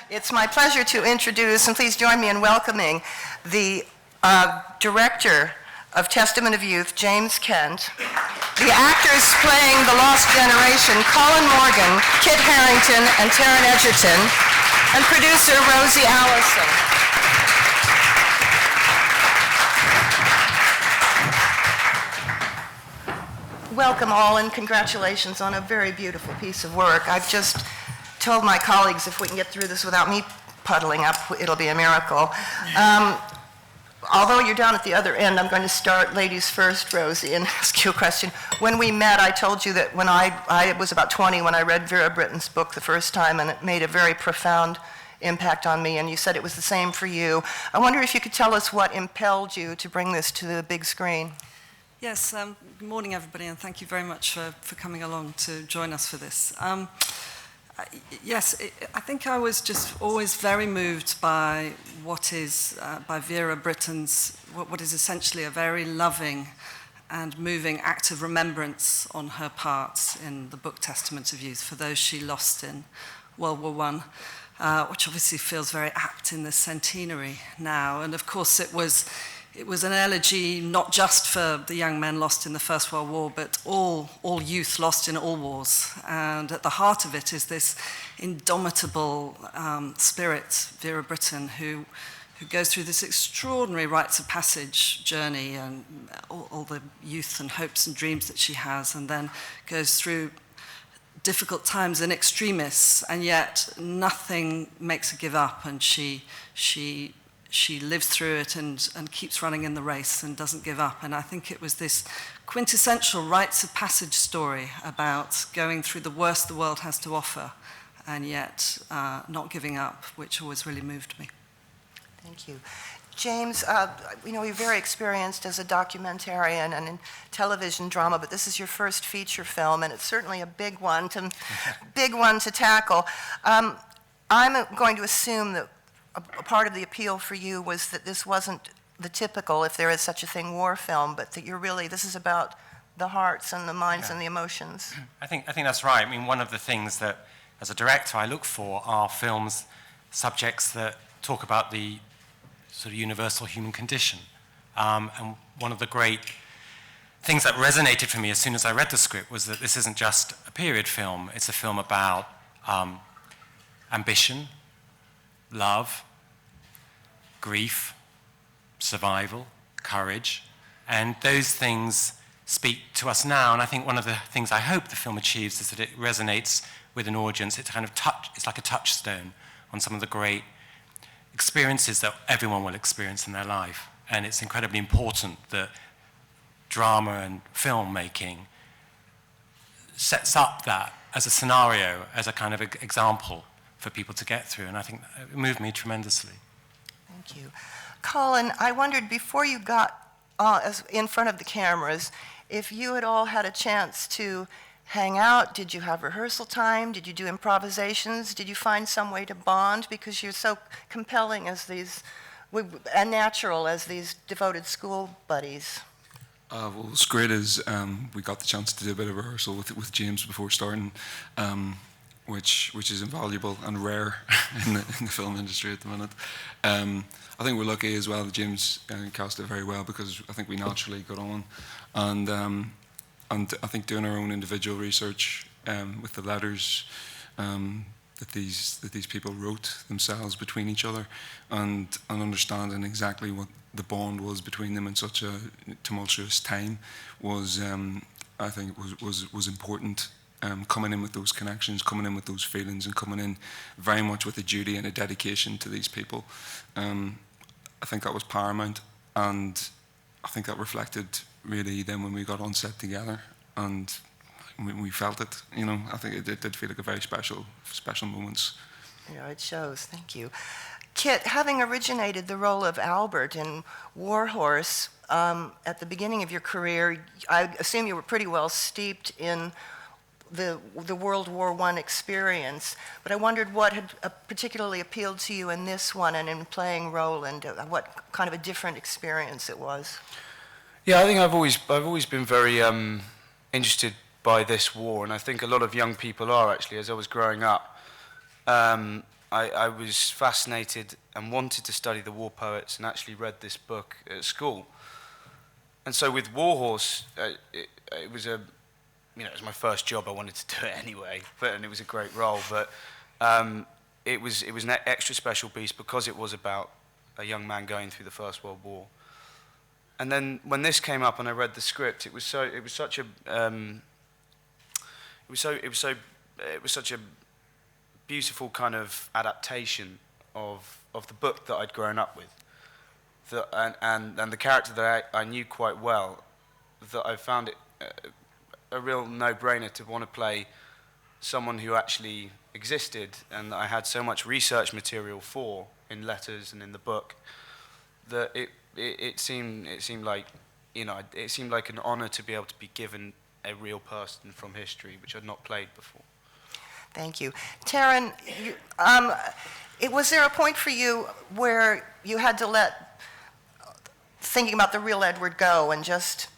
It's my pleasure to introduce, and please join me in welcoming, the director of Testament of Youth, James Kent, the actors playing the Lost Generation, Colin Morgan, Kit Harington, and Taron Egerton, and producer Rosie Alison. Welcome all, and congratulations on a very beautiful piece of work. I've just told my colleagues if we can get through this without me puddling up, it'll be a miracle. Although you're down at the other end, I'm going to start ladies first, Rosie, and ask you a question. When we met, I told you that when I was about 20 when I read Vera Britton's book the first time, and it made a very profound impact on me, and you said it was the same for you. I wonder if you could tell us what impelled you to bring this to the big screen. Yes, good morning everybody, and thank you very much for coming along to join us for this. I think I was just always very moved by what is, by Vera Britton's, what is essentially a very loving and moving act of remembrance on her part in the book Testament of Youth for those she lost in World War I, which obviously feels very apt in this centenary now. And of course it was an elegy not just for the young men lost in the First World War, but all youth lost in all wars. And at the heart of it is this indomitable spirit, Vera Britton, who goes through this extraordinary rites of passage journey and all the youth and hopes and dreams that she has, and then goes through difficult times in extremis, and yet nothing makes her give up, and she lives through it and keeps running in the race and doesn't give up. And I think it was this quintessential rites of passage story about going through the worst the world has to offer and yet not giving up, which always really moved me. Thank you. James, you're very experienced as a documentarian and in television drama, but this is your first feature film, and it's certainly a big one to tackle. I'm going to assume that a part of the appeal for you was that this wasn't the typical, if there is such a thing, war film, but that this is about the hearts and the minds and the emotions. I think that's right. I mean, one of the things that, as a director, I look for are films, subjects that talk about the sort of universal human condition. And one of the great things that resonated for me as soon as I read the script was that this isn't just a period film. It's a film about ambition, love, grief, survival, courage, and those things speak to us now. And I think one of the things I hope the film achieves is that it resonates with an audience. It's like a touchstone on some of the great experiences that everyone will experience in their life. And it's incredibly important that drama and filmmaking sets up that as a scenario, as a kind of example for people to get through, and I think it moved me tremendously. Thank you. Colin, I wondered before you got in front of the cameras, if you had all had a chance to hang out. Did you have rehearsal time? Did you do improvisations? Did you find some way to bond? Because you're so compelling and natural as these devoted school buddies. Well, what's great is we got the chance to do a bit of rehearsal with James before starting, which is invaluable and rare in the film industry at the minute. I think we're lucky as well that James cast it very well, because I think we naturally got on, and I think doing our own individual research with the letters that these people wrote themselves between each other, and understanding exactly what the bond was between them in such a tumultuous time was, I think, was important. Coming in with those connections, coming in with those feelings, and coming in very much with a duty and a dedication to these people. I think that was paramount, and I think that reflected really then when we got on set together, and we felt it. I think it did feel like a very special moments. Yeah, it shows. Thank you. Kit, having originated the role of Albert in War Horse at the beginning of your career, I assume you were pretty well steeped in the World War I experience, but I wondered what had particularly appealed to you in this one and in playing Roland, what kind of a different experience it was. Yeah, I think I've always been very interested by this war, and I think a lot of young people are actually. As I was growing up, I was fascinated and wanted to study the war poets, and actually read this book at school. And so with Warhorse, it was a, it was my first job. I wanted to do it anyway, and it was a great role. But it was an extra special piece because it was about a young man going through the First World War. And then when this came up and I read the script, it was such a beautiful kind of adaptation of the book that I'd grown up with. And the character that I knew quite well, that I found it a real no-brainer to want to play someone who actually existed and that I had so much research material for in letters and in the book, that it seemed like, it seemed like an honor to be able to be given a real person from history, which I'd not played before. Thank you. Taron, was there a point for you where you had to let thinking about the real Edward go and just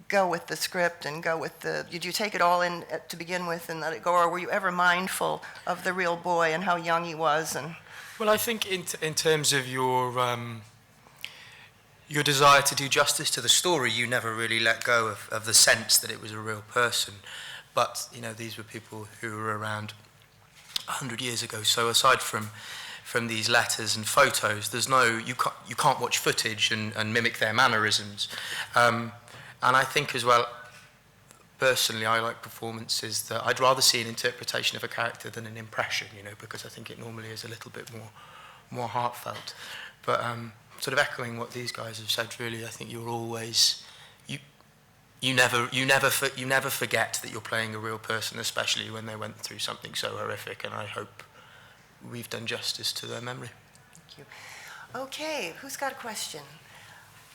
go with the script and go with did you take it all in to begin with and let it go, or were you ever mindful of the real boy and how young he was? Well, I think in terms of your desire to do justice to the story, you never really let go of the sense that it was a real person. But, these were people who were around 100 years ago. So aside from these letters and photos, you can't watch footage and mimic their mannerisms. And I think as well, personally, I like performances that I'd rather see an interpretation of a character than an impression, because I think it normally is a little bit more heartfelt. But sort of echoing what these guys have said, really, I think you're always you never forget that you're playing a real person, especially when they went through something so horrific. And I hope we've done justice to their memory. Thank you. Okay, who's got a question?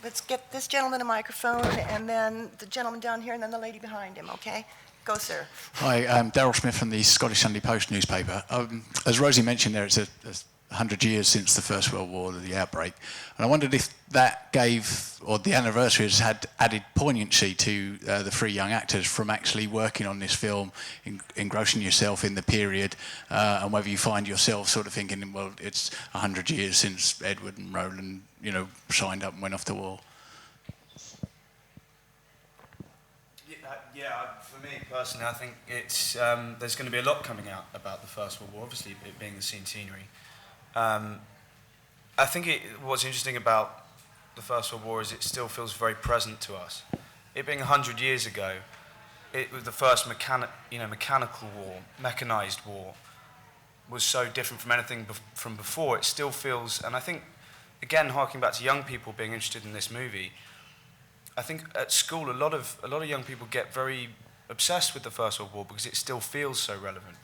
Let's get this gentleman a microphone, and then the gentleman down here, and then the lady behind him, okay? Go, sir. Hi, I'm Daryl Smith from the Scottish Sunday Post newspaper. As Rosie mentioned there, it's 100 years since the First World War, the outbreak. And I wondered if that the anniversary has had added poignancy to the three young actors from actually working on this film, engrossing yourself in the period, and whether you find yourself sort of thinking, well, it's 100 years since Edward and Roland, signed up and went off to war. Yeah, for me personally, I think it's there's going to be a lot coming out about the First World War, obviously it being the centenary. I think what's interesting about the First World War is it still feels very present to us. It being 100 years ago, it was the first mechanical war, mechanized war, was so different from anything from before. It still feels, and I think, again, harking back to young people being interested in this movie, I think at school a lot of young people get very obsessed with the First World War because it still feels so relevant.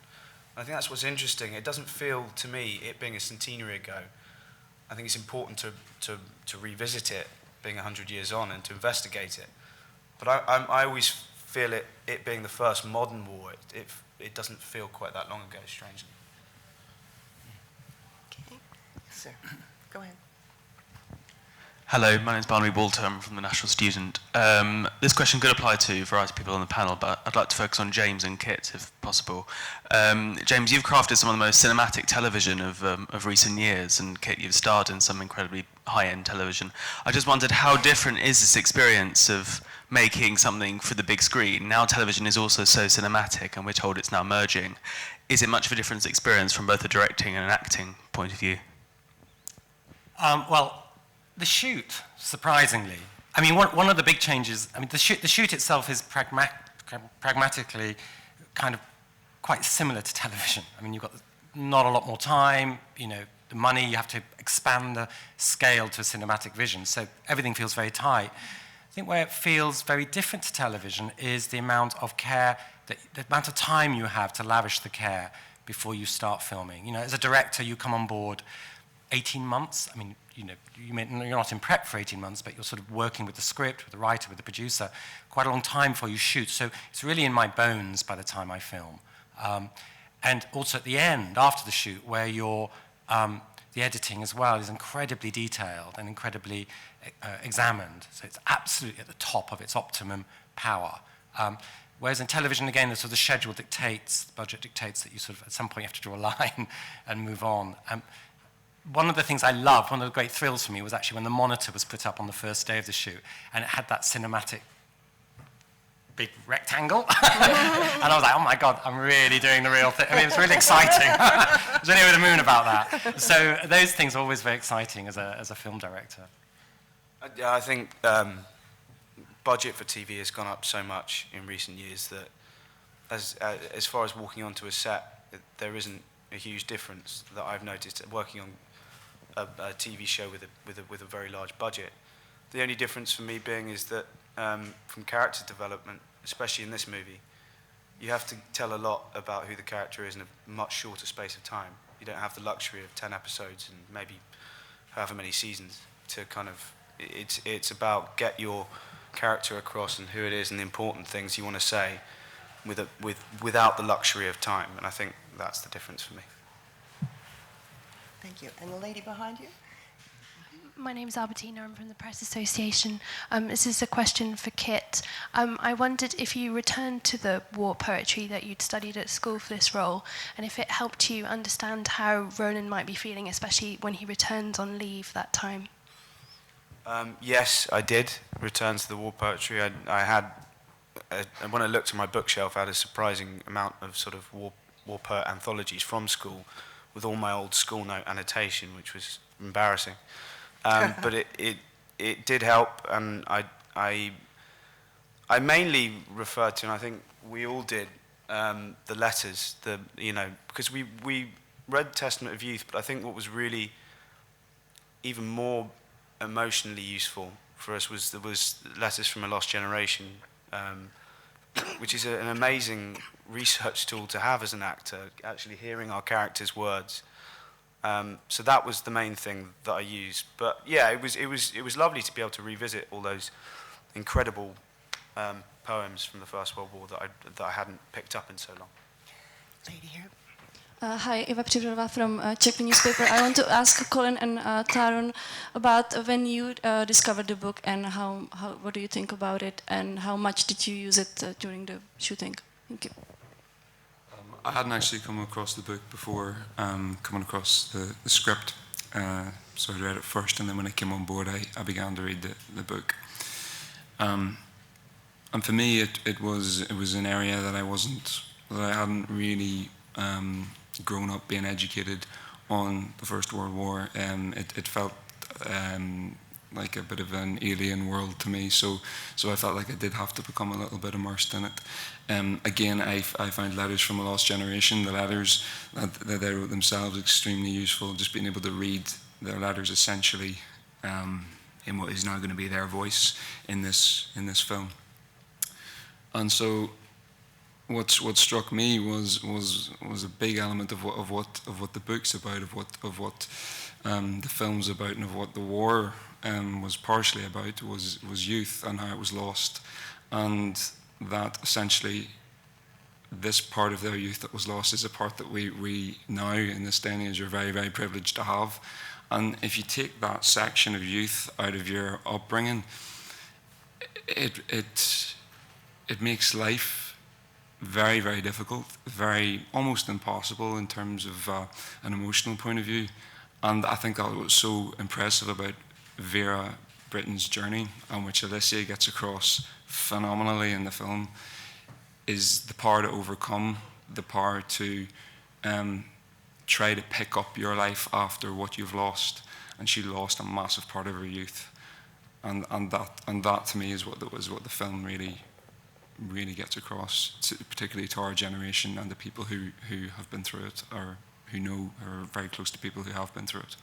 And I think that's what's interesting. It doesn't feel, to me, it being a centenary ago, I think it's important to revisit it, being 100 years on, and to investigate it. But I always feel it being the first modern war, it doesn't feel quite that long ago, strangely. Okay, sir, go ahead. Hello, my name's Barnaby Walter. I'm from the National Student. This question could apply to a variety of people on the panel, but I'd like to focus on James and Kit, if possible. James, you've crafted some of the most cinematic television of recent years, and Kit, you've starred in some incredibly high-end television. I just wondered, how different is this experience of making something for the big screen? Now television is also so cinematic, and we're told it's now merging. Is it much of a different experience from both a directing and an acting point of view? Well, the shoot, surprisingly. I mean, one of the big changes, I mean, the shoot itself is pragmatically kind of quite similar to television. I mean, you've got not a lot more time, the money, you have to expand the scale to a cinematic vision, so everything feels very tight. I think where it feels very different to television is the amount of care, the amount of time you have to lavish the care before you start filming. As a director, you come on board 18 months. I mean, you're not in prep for 18 months, but you're sort of working with the script, with the writer, with the producer, quite a long time before you shoot. So it's really in my bones by the time I film. And also at the end, after the shoot, where the editing as well is incredibly detailed and incredibly examined. So it's absolutely at the top of its optimum power. Whereas in television, again, the sort of the schedule dictates, the budget dictates that you sort of, at some point, you have to draw a line and move on. One of the things I loved, one of the great thrills for me, was actually when the monitor was put up on the first day of the shoot, and it had that cinematic big rectangle. And I was like, oh my God, I'm really doing the real thing. I mean, it's really exciting. I was really over the moon about that. So those things are always very exciting as a film director. Yeah, I think budget for TV has gone up so much in recent years that as far as walking onto a set, there isn't a huge difference that I've noticed working on a TV show with a very large budget. The only difference for me being is that from character development, especially in this movie, you have to tell a lot about who the character is in a much shorter space of time. You don't have the luxury of 10 episodes and maybe however many seasons to kind of... It's about get your character across and who it is and the important things you want to say without the luxury of time. And I think that's the difference for me. Thank you. And the lady behind you? My name is Albertina. I'm from the Press Association. This is a question for Kit. I wondered if you returned to the war poetry that you'd studied at school for this role, and if it helped you understand how Ronan might be feeling, especially when he returns on leave that time. Yes, I did return to the war poetry. I had, when I looked at my bookshelf, I had a surprising amount of sort of war poet anthologies from school with all my old school note annotation, which was embarrassing. But it did help, and I mainly referred to, and I think we all did, the letters, because we read Testament of Youth, but I think what was really even more emotionally useful for us was Letters from a Lost Generation, which is an amazing research tool to have as an actor, actually hearing our characters' words. So that was the main thing that I used. But yeah, it was lovely to be able to revisit all those incredible poems from the First World War that I hadn't picked up in so long. Lady here. Hi, Eva Přibrová from Czech newspaper. I want to ask Colin and Taron about when you discovered the book and what do you think about it and how much did you use it during the shooting? Thank you. I hadn't actually come across the book before coming across the script, so I read it first, and then when I came on board, I began to read the book. And for me, it was an area that I hadn't really grown up being educated on the First World War. It felt like a bit of an alien world to me, so I felt like I did have to become a little bit immersed in it. Again, I found Letters from a Lost Generation, the letters that they wrote themselves, extremely useful, just being able to read their letters essentially in what is now going to be their voice in this film. And so what struck me was a big element of what the book's about, of what the film's about, and of what the war was partially about, was youth and how it was lost, and that essentially this part of their youth that was lost is a part that we now in this day and age are very, very privileged to have. And if you take that section of youth out of your upbringing, it makes life very, very difficult, very almost impossible in terms of an emotional point of view. And I think that was so impressive about Vera Britton's journey, and which Alicia gets across phenomenally in the film, is the power to overcome, the power to try to pick up your life after what you've lost. And she lost a massive part of her youth, and that to me is what the film really gets across, particularly to our generation and the people who have been through it, or who know, or are very close to people who have been through it.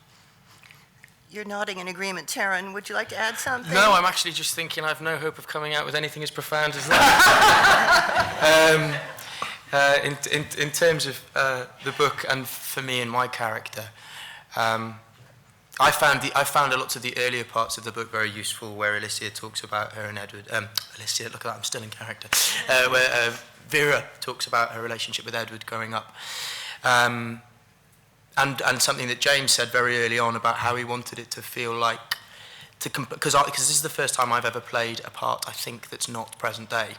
You're nodding in agreement. Taron, would you like to add something? No, I'm actually just thinking I have no hope of coming out with anything as profound as that. In terms of the book and for me and my character, I found a lot of the earlier parts of the book very useful, where Alicia talks about her and Edward. Alicia, look at that, I'm still in character. Where Vera talks about her relationship with Edward growing up. And something that James said very early on about how he wanted it to feel like, because this is the first time I've ever played a part, I think, that's not present day.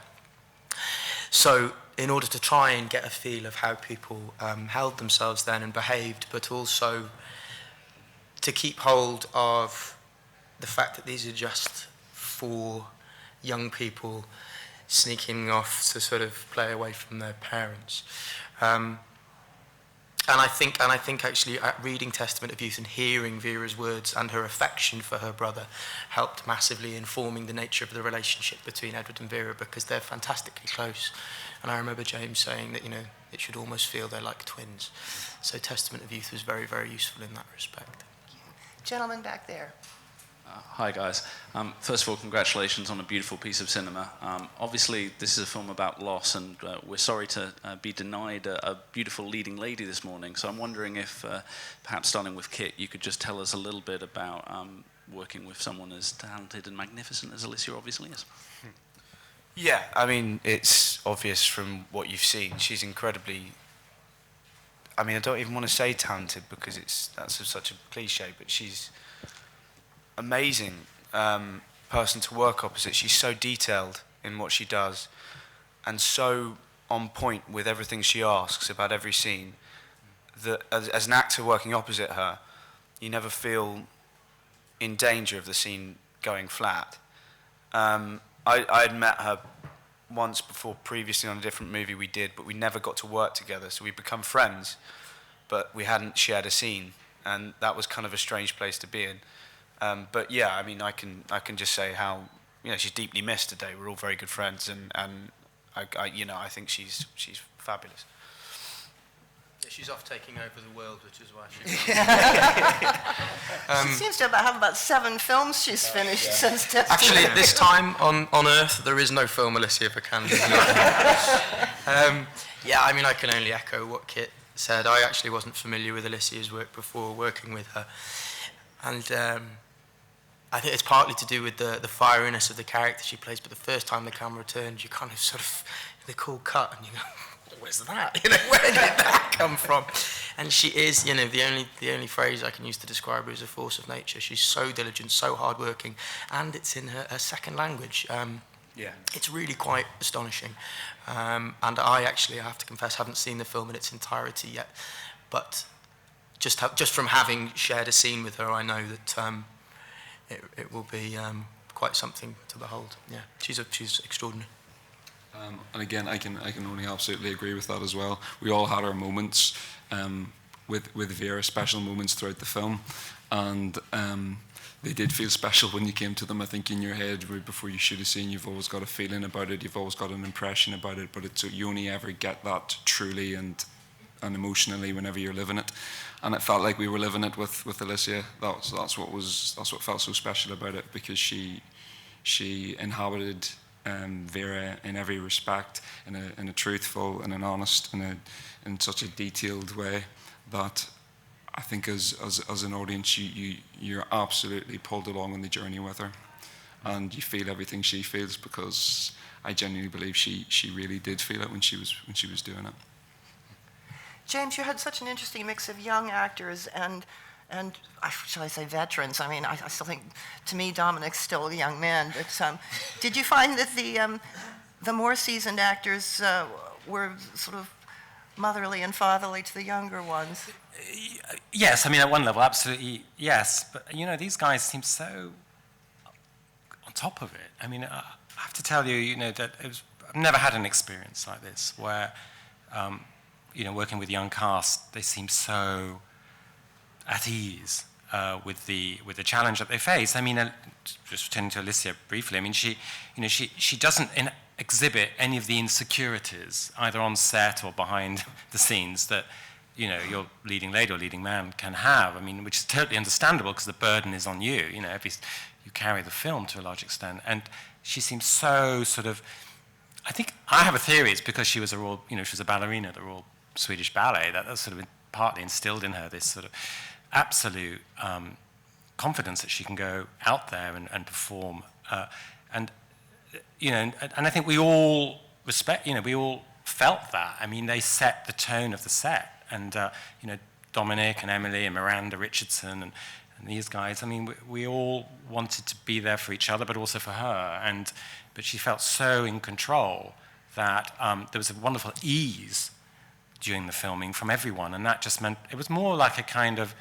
So in order to try and get a feel of how people held themselves then and behaved, but also to keep hold of the fact that these are just 4 young people sneaking off to sort of play away from their parents. And I think actually reading Testament of Youth and hearing Vera's words and her affection for her brother helped massively in forming the nature of the relationship between Edward and Vera, because they're fantastically close. And I remember James saying that, it should almost feel they're like twins. So Testament of Youth was very, very useful in that respect. Gentleman back there. Hi guys. First of all, congratulations on a beautiful piece of cinema. Obviously, this is a film about loss, and we're sorry to be denied a beautiful leading lady this morning. So I'm wondering if, perhaps starting with Kit, you could just tell us a little bit about working with someone as talented and magnificent as Alicia obviously is. Yeah, I mean, it's obvious from what you've seen. She's incredibly... I mean, I don't even want to say talented because that's such a cliche, but she's amazing person to work opposite. She's so detailed in what she does and so on point with everything she asks about every scene that as an actor working opposite her, you never feel in danger of the scene going flat. I'd met her once before previously on a different movie we did, but we never got to work together, so we'd become friends, but we hadn't shared a scene, and that was kind of a strange place to be in. But yeah, I mean, I can just say how she's deeply missed today. We're all very good friends, and I think she's fabulous. Yeah, she's off taking over the world, which is why she's... She seems to have about 7 films she's finished since Testament. Actually, this time on Earth, there is no film Alicia Vikander. Yeah, I mean, I can only echo what Kit said. I actually wasn't familiar with Alicia's work before working with her. And I think it's partly to do with the fieriness of the character she plays, but the first time the camera turns, you kind of sort of, the cool cut, and you go, where's that? Where did that come from? And she is, the only phrase I can use to describe her is a force of nature. She's so diligent, so hardworking, and it's in her second language. Yeah. It's really quite astonishing. And I have to confess, haven't seen the film in its entirety yet, but just from having shared a scene with her, I know that it will be quite something to behold. Yeah, she's extraordinary. And again, I can only absolutely agree with that as well. We all had our moments with Vera, special moments throughout the film, and they did feel special when you came to them. I think in your head, before you shoot a scene, you've always got a feeling about it, you've always got an impression about it, but you only ever get that truly and emotionally whenever you're living it. And it felt like we were living it with Alicia. That's what felt so special about it, because she inhabited Vera in every respect, in a truthful and an honest and in such a detailed way that I think as an audience you're absolutely pulled along on the journey with her, and you feel everything she feels, because I genuinely believe she really did feel it when she was doing it. James, you had such an interesting mix of young actors and shall I say veterans? I mean, I still think, to me, Dominic's still a young man. But did you find that the more seasoned actors were sort of motherly and fatherly to the younger ones? Yes, I mean, at one level, absolutely yes. But, these guys seem so on top of it. I mean, I have to tell you, that I've never had an experience like this where, working with young cast, they seem so at ease with the challenge that they face. I mean, just returning to Alicia briefly, I mean, she doesn't exhibit any of the insecurities, either on set or behind the scenes, that your leading lady or leading man can have. I mean, which is totally understandable because the burden is on you. You carry the film to a large extent, and she seems so sort of. I think I have a theory. It's because she was she was a ballerina at the Royal Swedish Ballet. That's sort of partly instilled in her this sort of absolute confidence that she can go out there and perform. And I think we all respect. We all felt that. I mean, they set the tone of the set. And, Dominic and Emily and Miranda Richardson and these guys, I mean, we all wanted to be there for each other, but also for her. But she felt so in control that there was a wonderful ease during the filming from everyone, and that just meant it was more like a kind of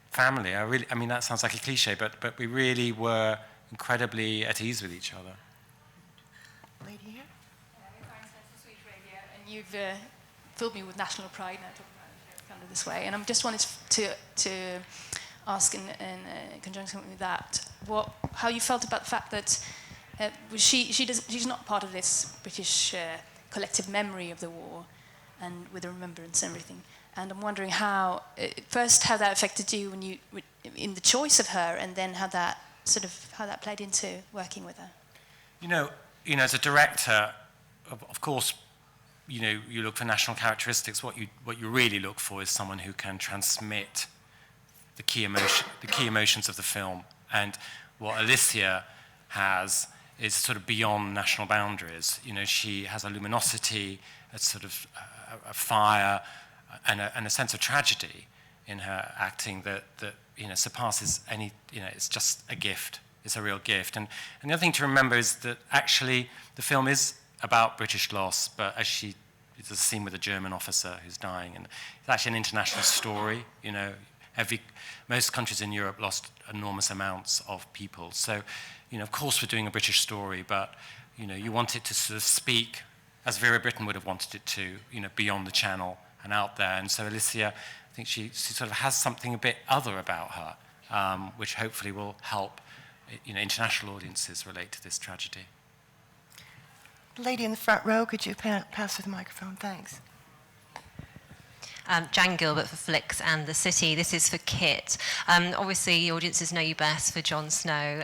family. I mean, that sounds like a cliche, but we really were incredibly at ease with each other. Lady here? And you've filled me with national pride, and I talk about it kind of this way. And I just wanted to ask in conjunction with that, how you felt about the fact that she's not part of this British collective memory of the war, and with the remembrance and everything. And I'm wondering how that affected you when in the choice of her, and then how that played into working with her. You know, as a director, of course, you look for national characteristics. What you really look for is someone who can transmit the key emotions of the film. And what Alicia has is sort of beyond national boundaries. She has a luminosity, a sort of a fire, and a sense of tragedy in her acting that surpasses any. It's just a gift. It's a real gift. And the other thing to remember is that actually the film is about British loss, but there's a scene with a German officer who's dying, and it's actually an international story. Most countries in Europe lost enormous amounts of people. So, of course we're doing a British story, but you want it to sort of speak as Vera Brittain would have wanted it to, beyond the Channel and out there. And so Alicia, I think she sort of has something a bit other about her, which hopefully will help international audiences relate to this tragedy. Lady in the front row, could you pass her the microphone? Thanks. Jan Gilbert for Flicks and the City. This is for Kit. Obviously, audiences know you best for Jon Snow.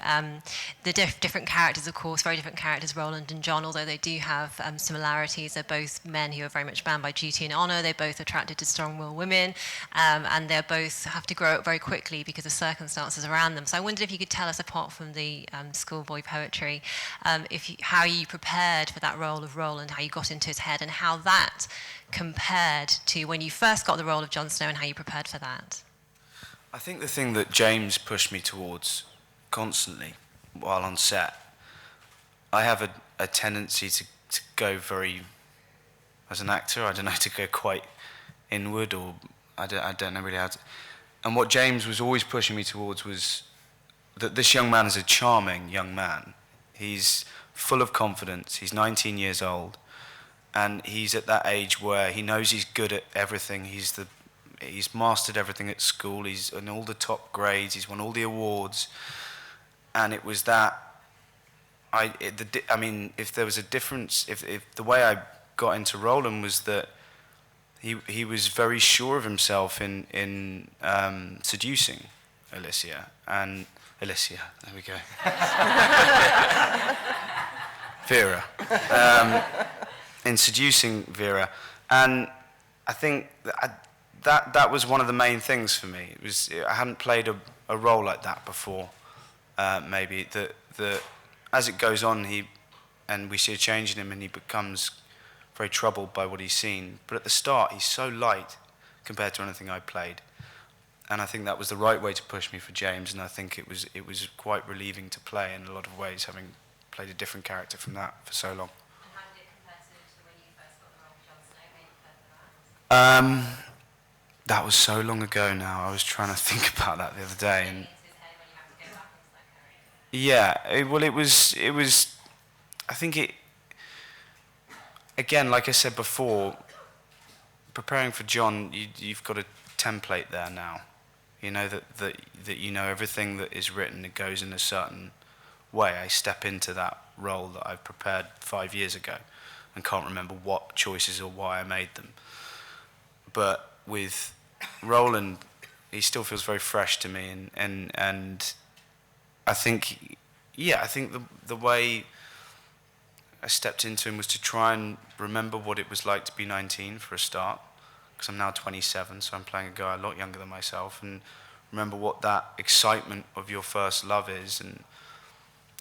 The different characters, of course, very different characters, Roland and John, although they do have similarities. They're both men who are very much bound by duty and honour. They're both attracted to strong-willed women, and they both have to grow up very quickly because of circumstances around them. So I wondered if you could tell us, apart from the schoolboy poetry, how you prepared for that role of Roland, how you got into his head, and how that compared to when you first got the role of Jon Snow and how you prepared for that? I think the thing that James pushed me towards constantly while on set, I have a tendency to go very, as an actor, I don't know, to go quite inward, or I don't know really how to. And what James was always pushing me towards was that this young man is a charming young man. He's full of confidence. He's 19 years old. And he's at that age where he knows he's good at everything. He's mastered everything at school. He's in all the top grades. He's won all the awards. And it was that. If there was a difference, if the way I got into Roland was that he was very sure of himself in seducing Alicia. And Alicia, there we go. Vera. In seducing Vera, and I think that was one of the main things for me. I hadn't played a role like that before. Maybe that as it goes on, and we see a change in him, and he becomes very troubled by what he's seen. But at the start, he's so light compared to anything I played, and I think that was the right way to push me for James. And I think it was quite relieving to play in a lot of ways, having played a different character from that for so long. That was so long ago now. I was trying to think about that the other day, and it was. I think it. Again, like I said before, preparing for John, you've got a template there now. You know that you know everything that is written. It goes in a certain way. I step into that role that I've prepared 5 years ago, and can't remember what choices or why I made them. But with Roland, he still feels very fresh to me, and I think, the way I stepped into him was to try and remember what it was like to be 19 for a start, because I'm now 27, so I'm playing a guy a lot younger than myself, and remember what that excitement of your first love is, and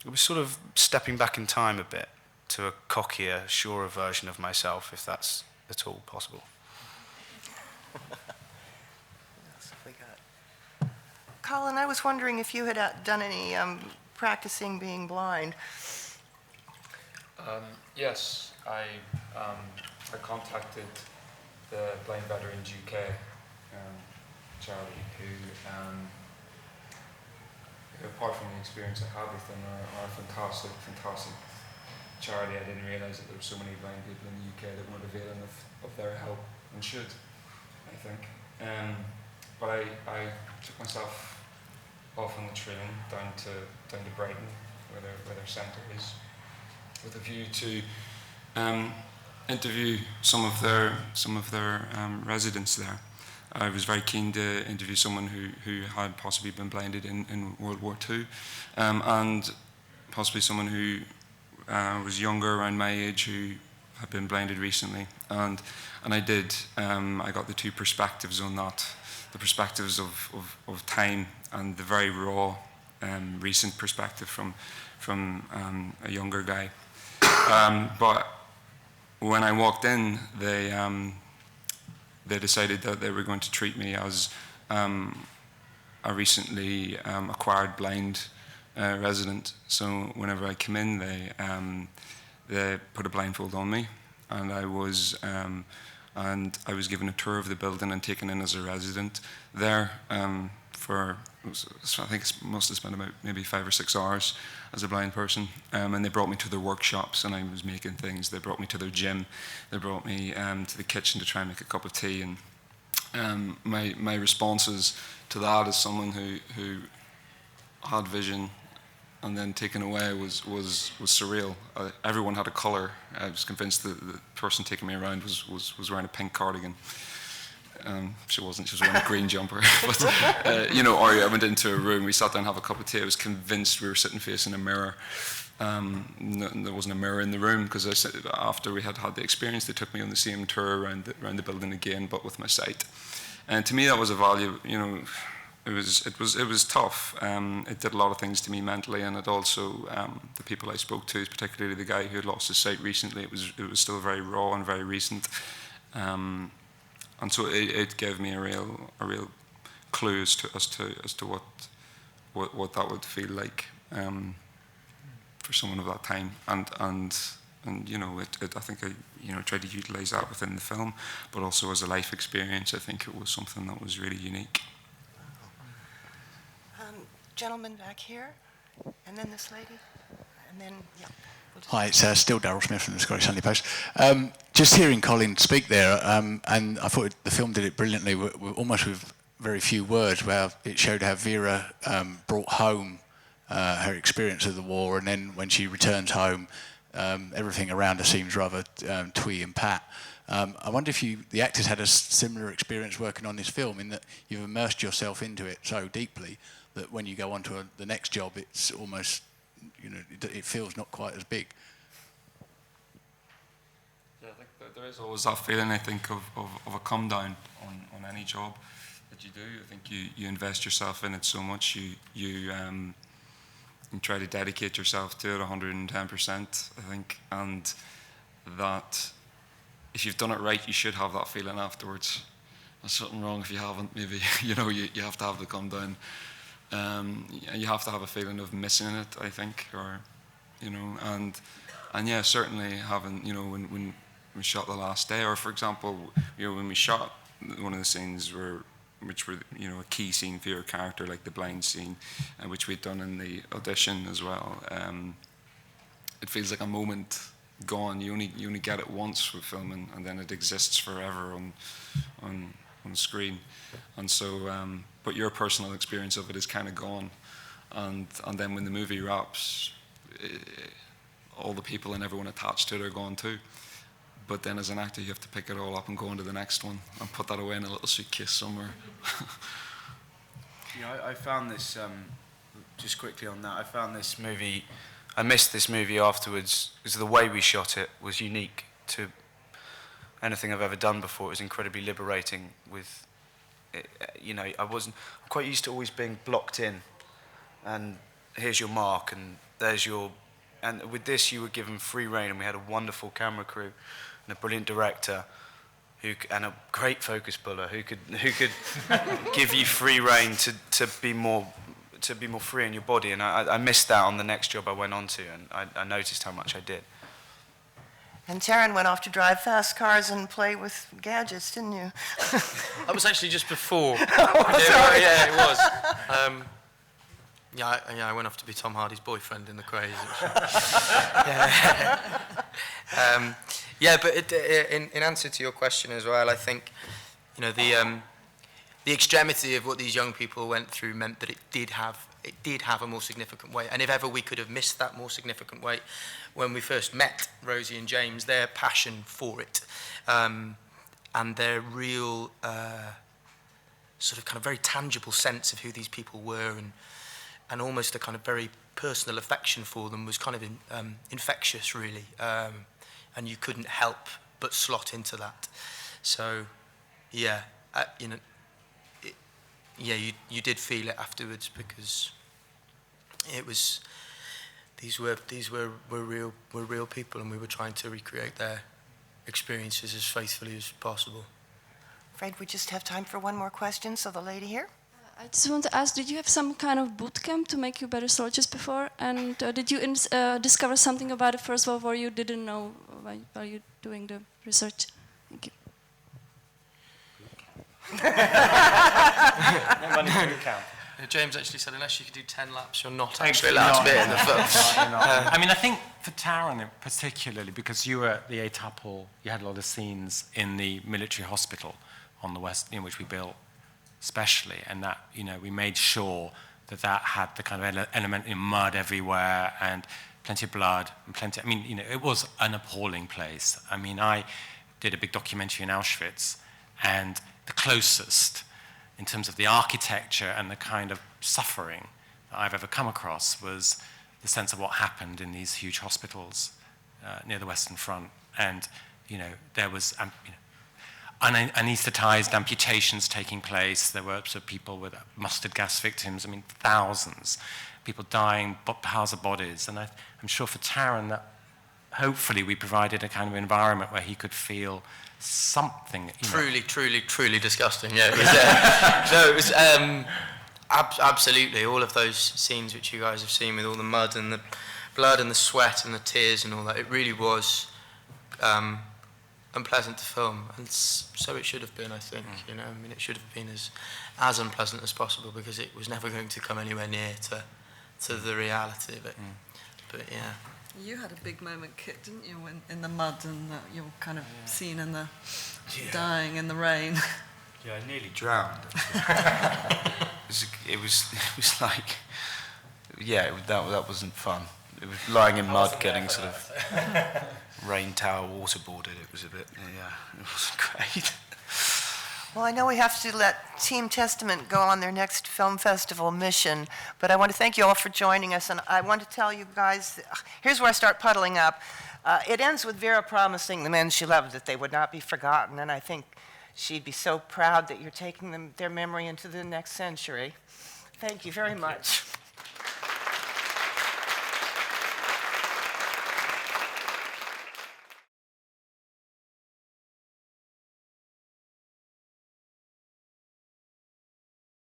it was sort of stepping back in time a bit to a cockier, surer version of myself, if that's at all possible. Colin, I was wondering if you had done any practicing being blind. Yes, I contacted the Blind Veterans UK charity, who apart from the experience I had with them, are a fantastic charity. I didn't realise that there were so many blind people in the UK that weren't availing of their help, and should, I think. But I took myself off on the train down to Brighton, where their centre is, with a view to interview some of their residents there. I was very keen to interview someone who had possibly been blinded in World War II, and possibly someone who was younger, around my age, who had been blinded recently. And I did. I got the two perspectives on that: the perspectives of time and the very raw, recent perspective from a younger guy. But when I walked in, they decided that they were going to treat me as a recently acquired blind resident. So whenever I came in, they put a blindfold on me, and I was given a tour of the building and taken in as a resident there for, I think it must have spent about maybe 5 or 6 hours as a blind person. And they brought me to their workshops, and I was making things. They brought me to their gym. They brought me to the kitchen to try and make a cup of tea. And my responses to that, as someone who had vision and then taken away, was surreal. Everyone had a colour. I was convinced that the person taking me around was wearing a pink cardigan. She wasn't. She was wearing a green jumper. But or I went into a room. We sat down and have a cup of tea. I was convinced we were sitting facing a mirror. There wasn't a mirror in the room, because after we had the experience, they took me on the same tour around the building again, but with my sight. And to me, that was a value. It was tough. It did a lot of things to me mentally, and it also the people I spoke to, particularly the guy who had lost his sight recently. It was still very raw and very recent. And so it gave me a real clue as to what that would feel like for someone of that time, and I think I tried to utilise that within the film, but also as a life experience. I think it was something that was really unique. Gentleman back here, and then this lady, and then yeah. Hi, it's still Daryl Smith from the Scottish Sunday Post. Just hearing Colin speak there, and I thought the film did it brilliantly, almost with very few words, where it showed how Vera brought home her experience of the war, and then when she returns home, everything around her seems rather twee and pat. I wonder if the actors had a similar experience working on this film, in that you've immersed yourself into it so deeply that when you go on to the next job, it's almost, it feels not quite as big. Yeah, I think that there is always that feeling, I think, of a come down on any job that you do. I think you invest yourself in it so much, you try to dedicate yourself to it 110%, I think, and that if you've done it right, you should have that feeling afterwards. There's something wrong if you haven't. Maybe you have to have the come down. You have to have a feeling of missing it, I think, or and yeah, certainly having, when we shot The Last Day, or for example, when we shot one of the scenes which were a key scene for your character, like the blind scene, which we'd done in the audition as well. It feels like a moment gone. You only get it once with filming, and then it exists forever on screen. And so, but your personal experience of it is kind of gone. And then when the movie wraps, all the people and everyone attached to it are gone too. But then as an actor, you have to pick it all up and go on to the next one and put that away in a little suitcase somewhere. I found this, just quickly on that, I found this movie, I missed this movie afterwards because the way we shot it was unique to anything I've ever done before. It was incredibly liberating with, I'm quite used to always being blocked in, and here's your mark, and there's your, and with this you were given free rein, and we had a wonderful camera crew and a brilliant director and a great focus puller who could give you free rein to be more free in your body. And I missed that on the next job I went on to, and I noticed how much I did. And Taron went off to drive fast cars and play with gadgets, didn't you? That was actually just before. Sorry. Yeah, it was. I went off to be Tom Hardy's boyfriend in The Craze. But in answer to your question as well, I think, you know, the extremity of what these young people went through meant that it did have a more significant weight. And if ever we could have missed that more significant weight, when we first met Rosie and James, their passion for it, and their real sort of kind of very tangible sense of who these people were, and almost a kind of very personal affection for them was kind of infectious, really. And you couldn't help but slot into that. So, yeah, you know, you did feel it afterwards, because it was these were real people, and we were trying to recreate their experiences as faithfully as possible. Afraid we just have time for one more question. So the lady here. I just want to ask, did you have some kind of boot camp to make you better soldiers before? And did you discover something about the First World War you didn't know while you doing the research? Thank you. No money for boot camp. James actually said, unless you could do 10 laps, you're not actually allowed to be in the film. I mean, I think for Taron particularly, because you were at the Étaples, you had a lot of scenes in the military hospital on the west, in which we built specially, and that, you know, we made sure that that had the kind of element in mud everywhere and plenty of blood and plenty. I mean, you know, it was an appalling place. I mean, I did a big documentary in Auschwitz, and the closest in terms of the architecture and the kind of suffering that I've ever come across was the sense of what happened in these huge hospitals near the Western Front. And, you know, there was anesthetized amputations taking place. There were sort of people with mustard gas victims. I mean, thousands. People dying, piles of bodies. And I'm sure for Taron that hopefully we provided a kind of environment where he could feel something. Truly disgusting. Yeah, it was, absolutely. All of those scenes which you guys have seen with all the mud and the blood and the sweat and the tears and all that, it really was unpleasant to film, and so it should have been. I think, you know, I mean, it should have been as unpleasant as possible, because it was never going to come anywhere near to the reality of it. But yeah. You had a big moment, Kit, didn't you, in the mud, and you were kind of seen in the dying in the rain. Yeah, I nearly drowned. it was like, yeah, that wasn't fun. It was lying in mud, getting sort of rain towel waterboarded. It was a bit, it wasn't great. Well, I know we have to let Team Testament go on their next film festival mission, but I want to thank you all for joining us, and I want to tell you guys, here's where I start puddling up. It ends with Vera promising the men she loved that they would not be forgotten, and I think she'd be so proud that you're taking their memory into the next century. Thank you very much.